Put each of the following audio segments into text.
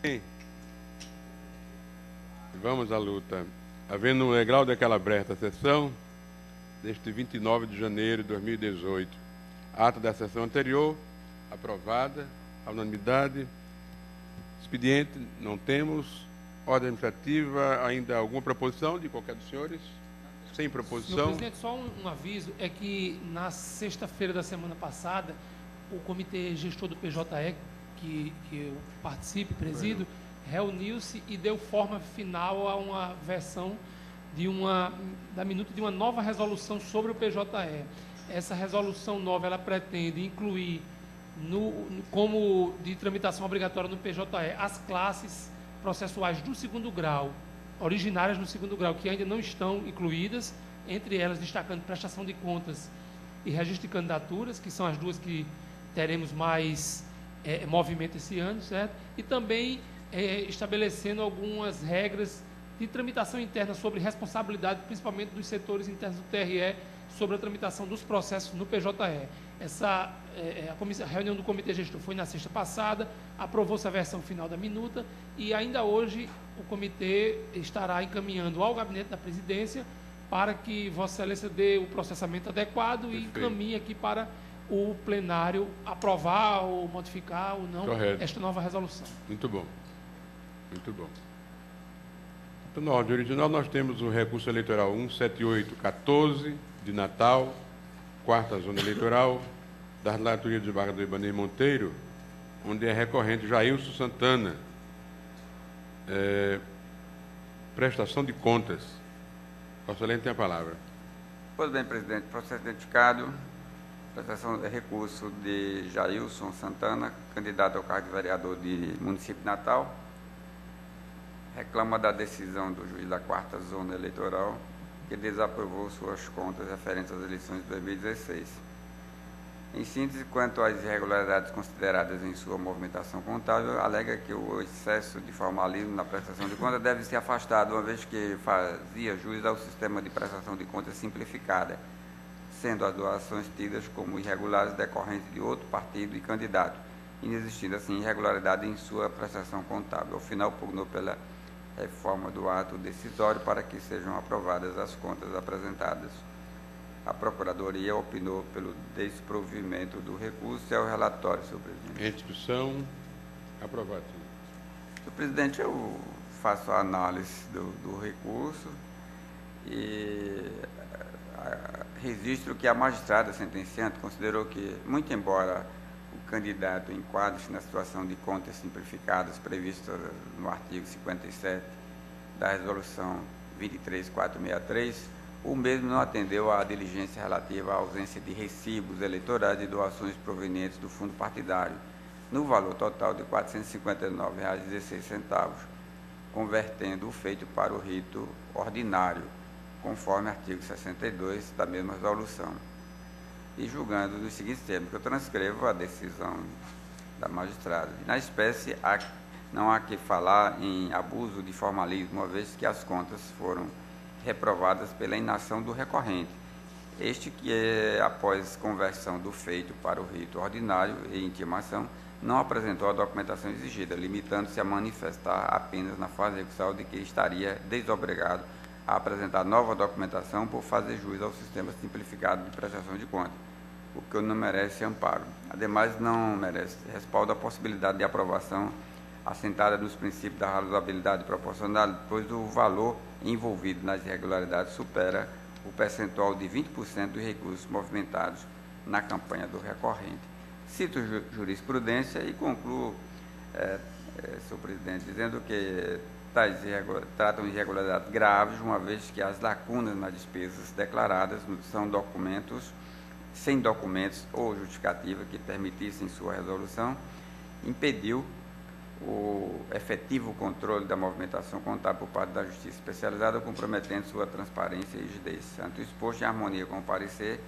Bem, vamos à luta. Havendo um legal daquela aberta sessão, deste 29 de janeiro de 2018. Ata da sessão anterior, aprovada, à unanimidade. Expediente, não temos. Ordem administrativa, ainda alguma proposição de qualquer dos senhores? Sem proposição. Senhor presidente, só um aviso, é que na sexta-feira da semana passada, o comitê gestor do PJE, que eu participo, presido, reuniu-se e deu forma final a uma versão da minuta de uma nova resolução sobre o PJE. Essa resolução nova, ela pretende incluir como de tramitação obrigatória no PJE as classes processuais do segundo grau, originárias no segundo grau, que ainda não estão incluídas, entre elas destacando prestação de contas e registro de candidaturas, que são as duas que teremos mais movimento esse ano, certo? E também estabelecendo algumas regras de tramitação interna sobre responsabilidade, principalmente dos setores internos do TRE, sobre a tramitação dos processos no PJE. A reunião do comitê gestor foi na sexta passada, aprovou-se a versão final da minuta e ainda hoje o comitê estará encaminhando ao gabinete da presidência para que Vossa Excelência dê o processamento adequado. Perfeito. E encaminhe aqui para o plenário aprovar ou modificar ou não. Correto. Esta nova resolução. Muito bom. Muito bom. Então, na ordem original, nós temos o recurso eleitoral 17814, de Natal, quarta zona eleitoral, da relatoria de Barra do Ibanez Monteiro, onde é recorrente Jailson Santana. Prestação de contas. Vossa Excelência tem a palavra. Pois bem, presidente, processo identificado, prestação de recurso de Jailson Santana, candidato ao cargo de vereador de município de Natal, reclama da decisão do juiz da quarta zona eleitoral, que desaprovou suas contas referentes às eleições de 2016. Em síntese, quanto às irregularidades consideradas em sua movimentação contábil, alega que o excesso de formalismo na prestação de contas deve ser afastado, uma vez que fazia jus ao sistema de prestação de contas simplificada, sendo as doações tidas como irregulares decorrentes de outro partido e candidato, inexistindo assim irregularidade em sua prestação contábil. Ao final, pugnou pela reforma do ato decisório para que sejam aprovadas as contas apresentadas. A Procuradoria opinou pelo desprovimento do recurso e ao relatório, senhor presidente. Em discussão, aprovado. Senhor presidente, eu faço a análise do recurso e registro que a magistrada sentenciante considerou que, muito embora o candidato enquadre-se na situação de contas simplificadas prevista no artigo 57 da Resolução 23463, o mesmo não atendeu à diligência relativa à ausência de recibos eleitorais e doações provenientes do fundo partidário, no valor total de R$ 459,16, convertendo o feito para o rito ordinário, conforme artigo 62 da mesma resolução. E julgando nos seguintes termos, que eu transcrevo a decisão da magistrada. Na espécie, não há que falar em abuso de formalismo, uma vez que as contas foram reprovadas pela inação do recorrente. Este que, após conversão do feito para o rito ordinário e intimação, não apresentou a documentação exigida, limitando-se a manifestar apenas na fase execução de que estaria desobrigado a apresentar nova documentação por fazer jus ao sistema simplificado de prestação de contas, o que não merece amparo. Ademais, não merece respaldo a possibilidade de aprovação assentada nos princípios da razoabilidade proporcional, pois o valor envolvido nas irregularidades supera o percentual de 20% dos recursos movimentados na campanha do recorrente. Cito jurisprudência e concluo, senhor presidente, dizendo que tratam de irregularidades graves, uma vez que as lacunas nas despesas declaradas são documentos, sem documentos ou justificativa que permitissem sua resolução, impediu o efetivo controle da movimentação contábil por parte da Justiça Especializada, comprometendo sua transparência e rigidez. Santo exposto em harmonia com o parecer,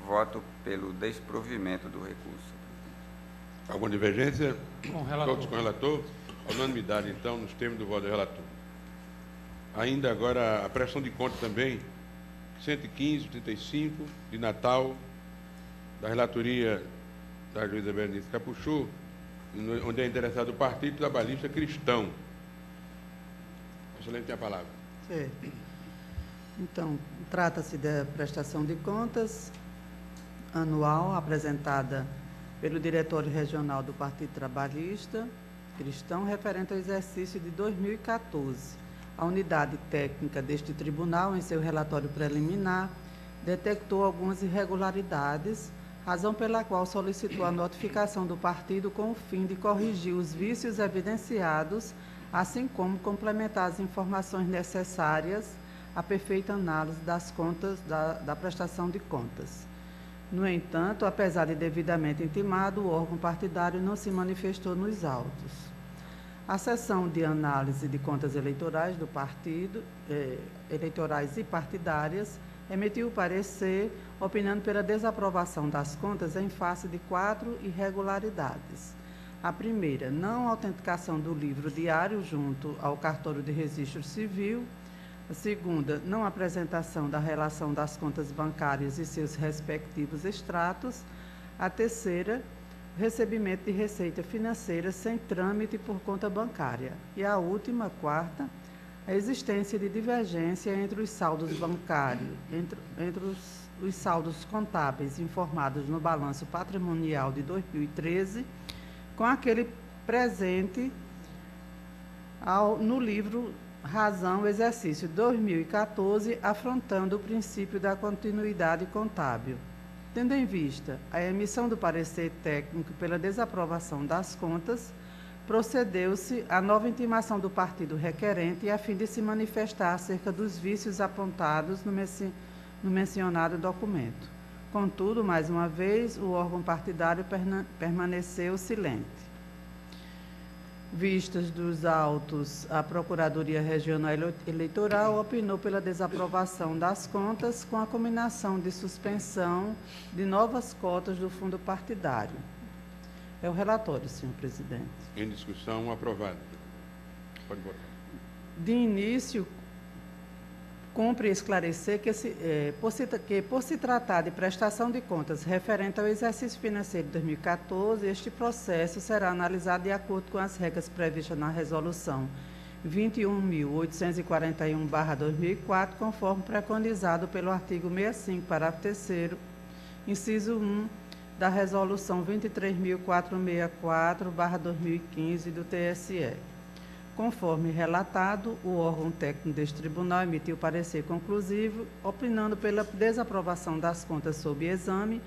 voto pelo desprovimento do recurso. Alguma divergência? Com o relator. Todos com o relator? Unanimidade, então, nos termos do voto do relator. Ainda agora a prestação de contas também, 115/35, de Natal, da relatoria da juíza Berenice Capuchu, onde é interessado o Partido Trabalhista Cristão. Excelente, tem a palavra. Certo. Então, trata-se da prestação de contas anual apresentada pelo Diretório Regional do Partido Trabalhista Cristão, referente ao exercício de 2014. A unidade técnica deste tribunal, em seu relatório preliminar, detectou algumas irregularidades, razão pela qual solicitou a notificação do partido com o fim de corrigir os vícios evidenciados, assim como complementar as informações necessárias à perfeita análise das contas, da prestação de contas. No entanto, apesar de devidamente intimado, o órgão partidário não se manifestou nos autos. A sessão de análise de contas eleitorais do partido, eleitorais e partidárias, emitiu o parecer opinando pela desaprovação das contas em face de 4 irregularidades. A primeira, não autenticação do livro diário junto ao cartório de registro civil. A segunda, não apresentação da relação das contas bancárias e seus respectivos extratos. A terceira, recebimento de receita financeira sem trâmite por conta bancária. E a última, quarta, a existência de divergência entre os saldos bancários, entre os saldos contábeis informados no balanço patrimonial de 2013, com aquele presente no livro Razão Exercício 2014, afrontando o princípio da continuidade contábil. Tendo em vista a emissão do parecer técnico pela desaprovação das contas, procedeu-se à nova intimação do partido requerente a fim de se manifestar acerca dos vícios apontados no mencionado documento. Contudo, mais uma vez, o órgão partidário permaneceu silente. Vistas dos autos, a Procuradoria Regional Eleitoral opinou pela desaprovação das contas com a combinação de suspensão de novas cotas do fundo partidário. É o relatório, senhor presidente. Em discussão, aprovado. Pode votar. De início, cumpre esclarecer que, por se tratar de prestação de contas referente ao exercício financeiro de 2014, este processo será analisado de acordo com as regras previstas na Resolução 21.841/2004, conforme preconizado pelo artigo 65, parágrafo 3º, inciso 1, da Resolução 23.464/2015 do TSE. Conforme relatado, o órgão técnico deste tribunal emitiu parecer conclusivo, opinando pela desaprovação das contas sob exame,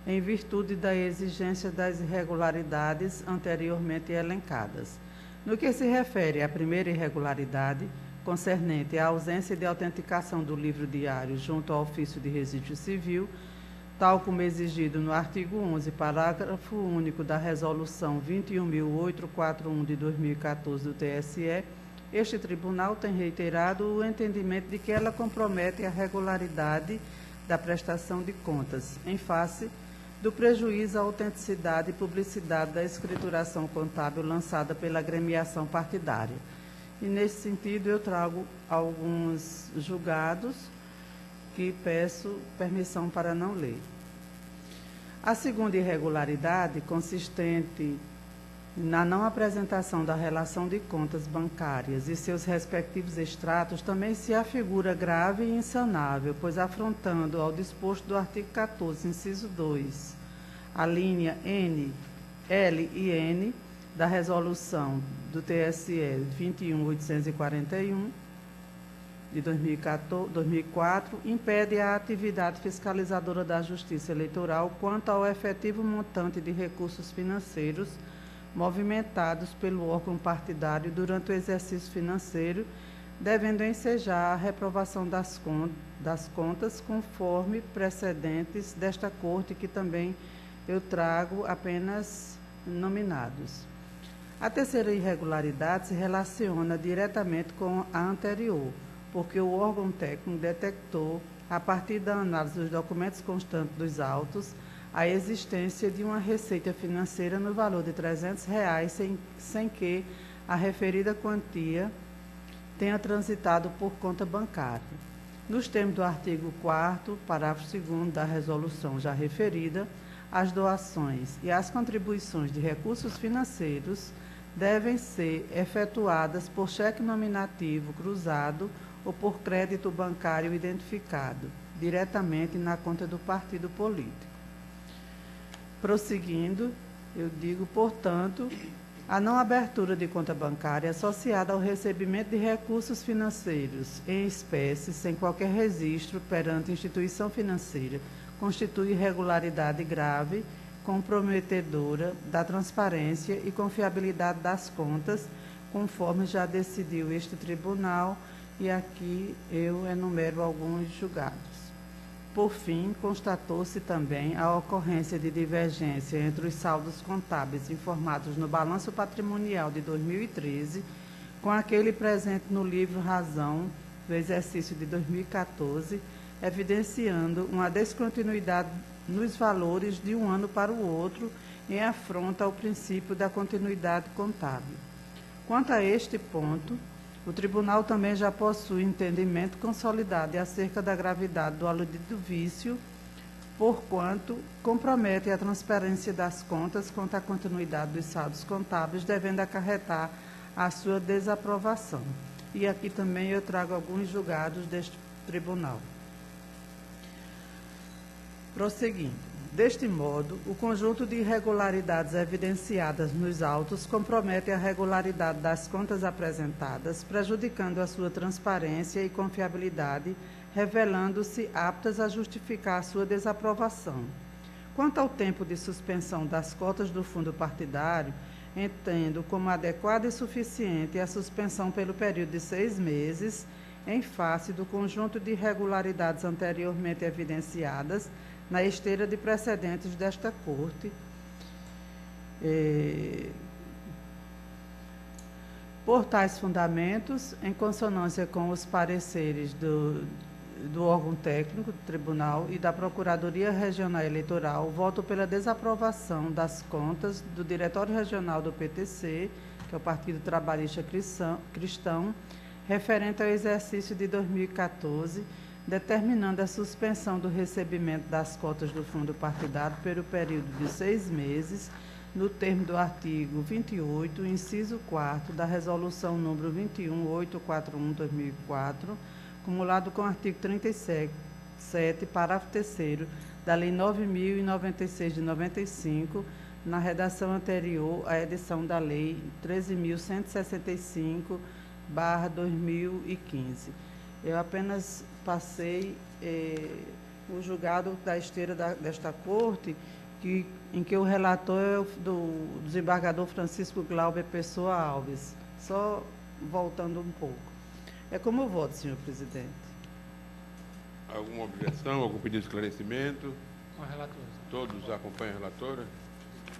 em virtude da exigência das irregularidades anteriormente elencadas. No que se refere à primeira irregularidade, concernente à ausência de autenticação do livro diário junto ao ofício de registro civil, tal como exigido no artigo 11, parágrafo único da Resolução 21.841 de 2014 do TSE, este tribunal tem reiterado o entendimento de que ela compromete a regularidade da prestação de contas, em face do prejuízo à autenticidade e publicidade da escrituração contábil lançada pela agremiação partidária. E, nesse sentido, eu trago alguns julgados que peço permissão para não ler. A segunda irregularidade, consistente na não apresentação da relação de contas bancárias e seus respectivos extratos, também se afigura grave e insanável, pois afrontando ao disposto do artigo 14, inciso 2, a linha N, L e N da Resolução do TSE 21.841, de 2004, impede a atividade fiscalizadora da Justiça Eleitoral quanto ao efetivo montante de recursos financeiros movimentados pelo órgão partidário durante o exercício financeiro, devendo ensejar a reprovação das contas conforme precedentes desta Corte, que também eu trago apenas nominados. A terceira irregularidade se relaciona diretamente com a anterior, porque o órgão técnico detectou, a partir da análise dos documentos constantes dos autos, a existência de uma receita financeira no valor de R$300, sem que a referida quantia tenha transitado por conta bancária. Nos termos do artigo 4º, parágrafo 2º da resolução já referida, as doações e as contribuições de recursos financeiros devem ser efetuadas por cheque nominativo cruzado ou por crédito bancário identificado, diretamente na conta do partido político. Prosseguindo, eu digo, portanto, a não abertura de conta bancária associada ao recebimento de recursos financeiros em espécie, sem qualquer registro perante instituição financeira, constitui irregularidade grave, comprometedora da transparência e confiabilidade das contas, conforme já decidiu este tribunal, e aqui eu enumero alguns julgados. Por fim, constatou-se também a ocorrência de divergência entre os saldos contábeis informados no balanço patrimonial de 2013 com aquele presente no livro Razão do exercício de 2014, evidenciando uma descontinuidade nos valores de um ano para o outro, em afronta ao princípio da continuidade contábil. Quanto a este ponto, o tribunal também já possui entendimento consolidado acerca da gravidade do aludido vício, porquanto compromete a transparência das contas quanto à continuidade dos saldos contábeis, devendo acarretar a sua desaprovação. E aqui também eu trago alguns julgados deste tribunal. Prosseguindo, deste modo, o conjunto de irregularidades evidenciadas nos autos compromete a regularidade das contas apresentadas, prejudicando a sua transparência e confiabilidade, revelando-se aptas a justificar a sua desaprovação. Quanto ao tempo de suspensão das cotas do fundo partidário, entendo como adequada e suficiente a suspensão pelo período de 6 meses, em face do conjunto de irregularidades anteriormente evidenciadas, na esteira de precedentes desta Corte, por tais fundamentos, em consonância com os pareceres do órgão técnico do Tribunal e da Procuradoria Regional Eleitoral, voto pela desaprovação das contas do Diretório Regional do PTC, que é o Partido Trabalhista Cristão, referente ao exercício de 2014, determinando a suspensão do recebimento das cotas do fundo partidário pelo período de 6 meses, no termo do artigo 28, inciso 4 da Resolução número 21.841/2004, cumulado com o artigo 37, parágrafo 3º da Lei 9.096 de 95, na redação anterior à edição da Lei 13.165/2015. Eu apenas passei o julgado da esteira desta Corte, em que o relator é do desembargador Francisco Glauber Pessoa Alves. Só voltando um pouco. É como eu voto, senhor presidente. Alguma objeção, algum pedido de esclarecimento? Com a relatora. Todos acompanham a relatora?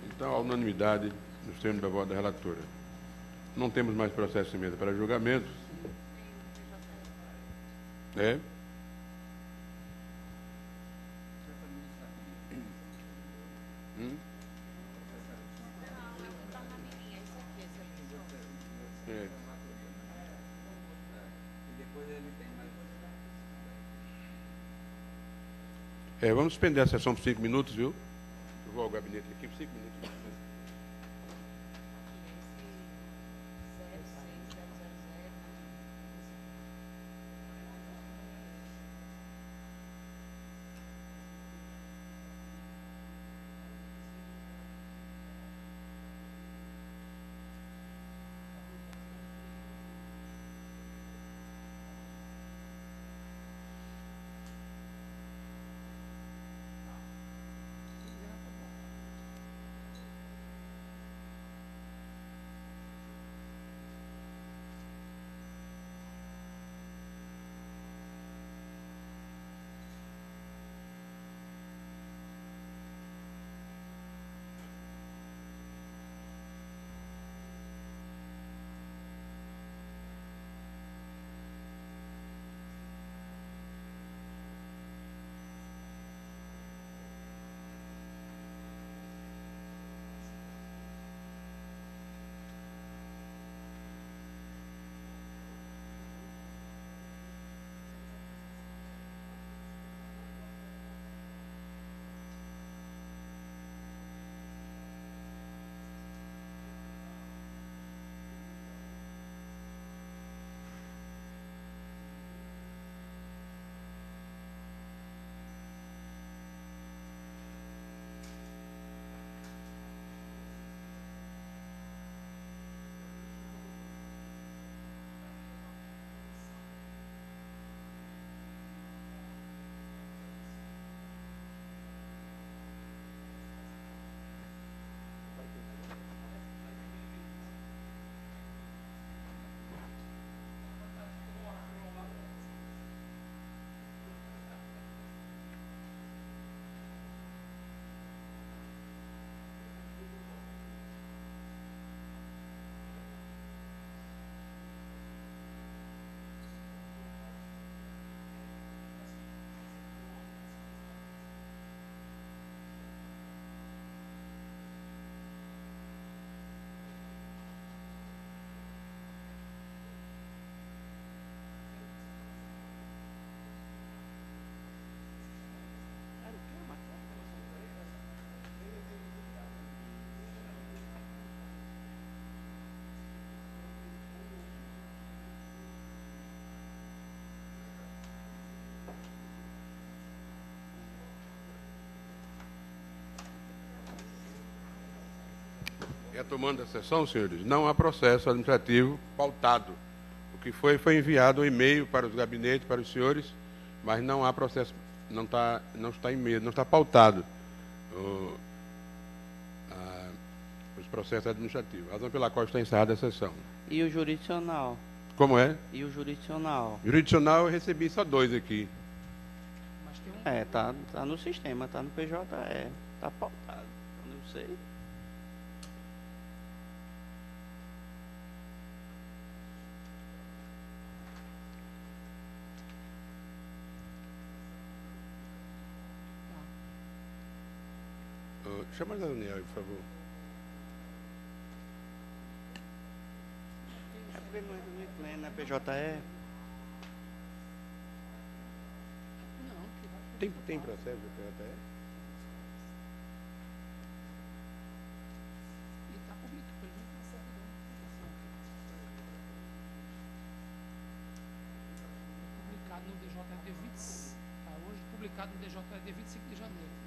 Então, a unanimidade nos termos da voto da relatora. Não temos mais processo de emenda para julgamento. É? Vamos suspender a sessão por 5 minutos, viu? Eu vou ao gabinete aqui por 5 minutos. Retomando a sessão, senhores, não há processo administrativo pautado. O que foi enviado um e-mail para os gabinetes, para os senhores, mas não há processo, não está e-mail, não está pautado os processos administrativos. Razão pela qual está encerrada a sessão. E o jurisdicional? Como é? E o jurisdicional? Jurisdicional eu recebi só 2 aqui. Mas tem Tá no sistema, tá no PJE, tá pautado, eu não sei. Chama a Daniel, por favor. É porque não é do pleno, é PJE. Tem processo do PJE? E está publicado, pelo menos na servidão. Publicado no DJE de 20. Tá, hoje publicado no DJE de 25 de janeiro.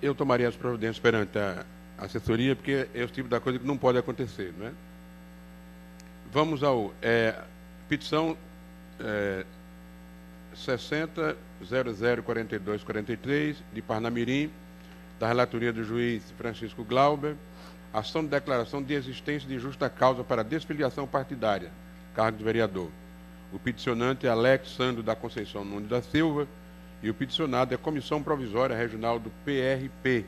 Eu tomaria as providências perante a assessoria, porque é o tipo da coisa que não pode acontecer, não é? Vamos ao petição 60.004243 de Parnamirim, da relatoria do juiz Francisco Glauber, ação de declaração de existência de justa causa para desfiliação partidária, cargo de vereador. O peticionante é Alex Sandro da Conceição Nunes da Silva e o peticionado é a Comissão Provisória Regional do PRP.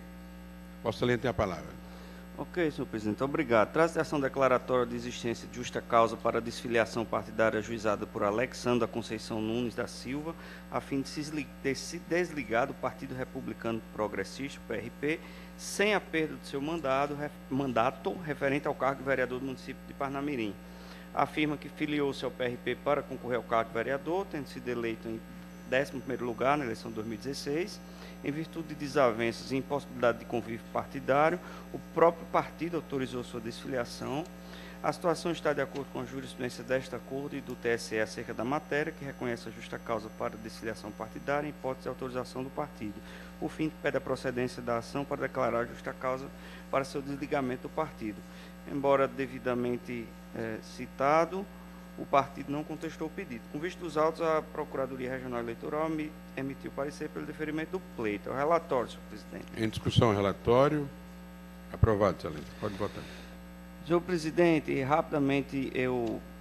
Vossa Excelência tem a palavra. Ok, senhor presidente, obrigado. Trata-se de ação declaratória de existência de justa causa para desfiliação partidária ajuizada por Alex Sandro da Conceição Nunes da Silva, a fim de se desligar do Partido Republicano Progressista, PRP, sem a perda do seu mandato referente ao cargo de vereador do município de Parnamirim. Afirma que filiou-se ao PRP para concorrer ao cargo de vereador, tendo sido eleito em 11º lugar na eleição de 2016, em virtude de desavenças e impossibilidade de convívio partidário, o próprio partido autorizou sua desfiliação. A situação está de acordo com a jurisprudência desta Corte e do TSE acerca da matéria, que reconhece a justa causa para desfiliação partidária em hipótese de autorização do partido. Por fim, pede a procedência da ação para declarar a justa causa para seu desligamento do partido. Embora devidamente citado, o partido não contestou o pedido. Com vista dos autos, a Procuradoria Regional Eleitoral emitiu parecer pelo deferimento do pleito. É o relatório, senhor presidente. Em discussão, o relatório. Aprovado, excelência. Pode votar. Senhor presidente, rapidamente,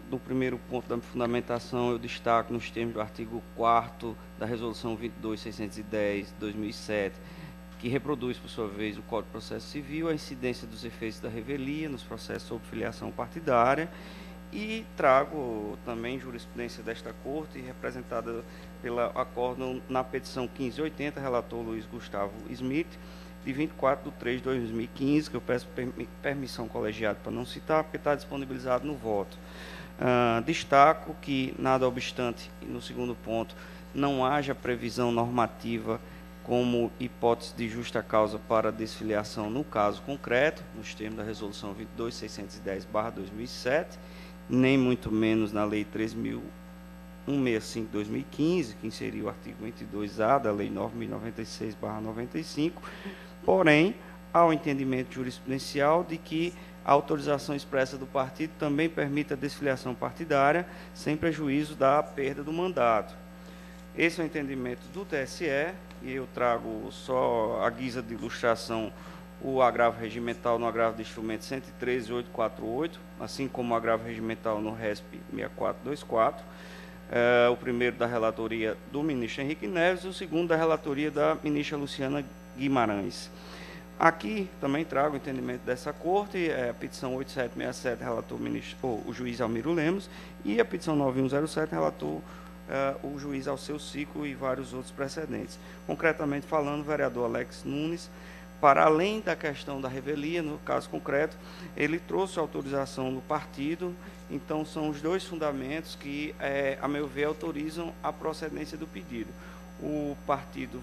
no primeiro ponto da fundamentação, eu destaco nos termos do artigo 4º da Resolução 22.610, de 2007, que reproduz, por sua vez, o Código de Processo Civil, a incidência dos efeitos da revelia nos processos sob filiação partidária, e trago também jurisprudência desta Corte, representada pela acórdão na petição 1580, relator Luiz Gustavo Smith, de 24/3/2015, que eu peço permissão colegiada para não citar, porque está disponibilizado no voto. Destaco que, nada obstante, no segundo ponto, não haja previsão normativa como hipótese de justa causa para desfiliação no caso concreto, nos termos da Resolução 22.610/2007, nem muito menos na Lei 3.000 165/2015, que inseriu o artigo 22A da Lei 9.096/95, porém, há o entendimento jurisprudencial de que a autorização expressa do partido também permite a desfiliação partidária, sem prejuízo da perda do mandato. Esse é o entendimento do TSE, e eu trago só a guisa de ilustração o agravo regimental no agravo de instrumento 113.848, assim como o agravo regimental no RESP 6424, o primeiro da relatoria do ministro Henrique Neves, e o segundo da relatoria da ministra Luciana Guimarães. Aqui também trago o entendimento dessa corte, a petição 8767 relatou o juiz Almiro Lemos, e a petição 9107 relatou o juiz Alceu Cico e vários outros precedentes. Concretamente falando, o vereador Alex Nunes, para além da questão da revelia, no caso concreto, ele trouxe a autorização do partido, então são os dois fundamentos que, a meu ver, autorizam a procedência do pedido. O partido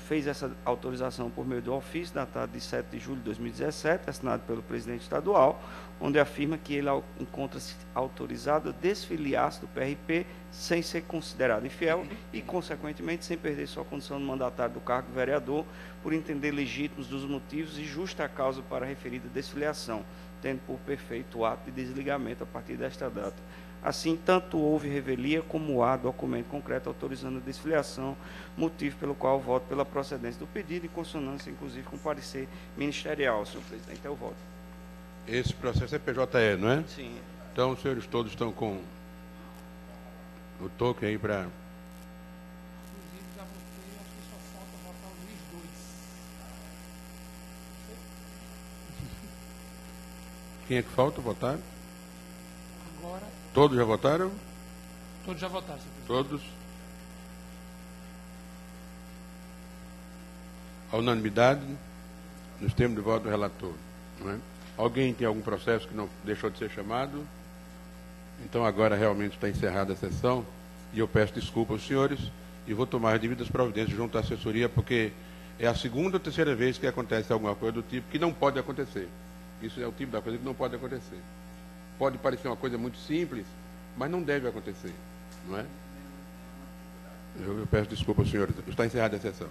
fez essa autorização por meio do ofício datado de 7 de julho de 2017, assinado pelo presidente estadual, onde afirma que ele encontra-se autorizado a desfiliar-se do PRP sem ser considerado infiel e, consequentemente, sem perder sua condição de mandatário do cargo de vereador, por entender legítimos dos motivos e justa causa para a referida desfiliação, tendo por perfeito o ato de desligamento a partir desta data. Assim, tanto houve revelia como há documento concreto autorizando a desfiliação, motivo pelo qual voto pela procedência do pedido, em consonância, inclusive, com o parecer ministerial. Senhor presidente, é o voto. Esse processo é PJE, não é? Sim. Então, os senhores todos estão com o token aí para... Inclusive, já votei, acho que só falta votar o Luiz 2. Quem é que falta votar? Agora, Todos já votaram? todos já votaram, senhor presidente. Todos? A unanimidade, nos termos de voto do relator. Não é? Alguém tem algum processo que não deixou de ser chamado? Então, agora realmente está encerrada a sessão e eu peço desculpa aos senhores e vou tomar as devidas providências junto à assessoria, porque é a segunda ou terceira vez que acontece alguma coisa do tipo que não pode acontecer. Isso é o tipo da coisa que não pode acontecer. Pode parecer uma coisa muito simples, mas não deve acontecer, não é? Eu peço desculpa aos senhores. Está encerrada a sessão.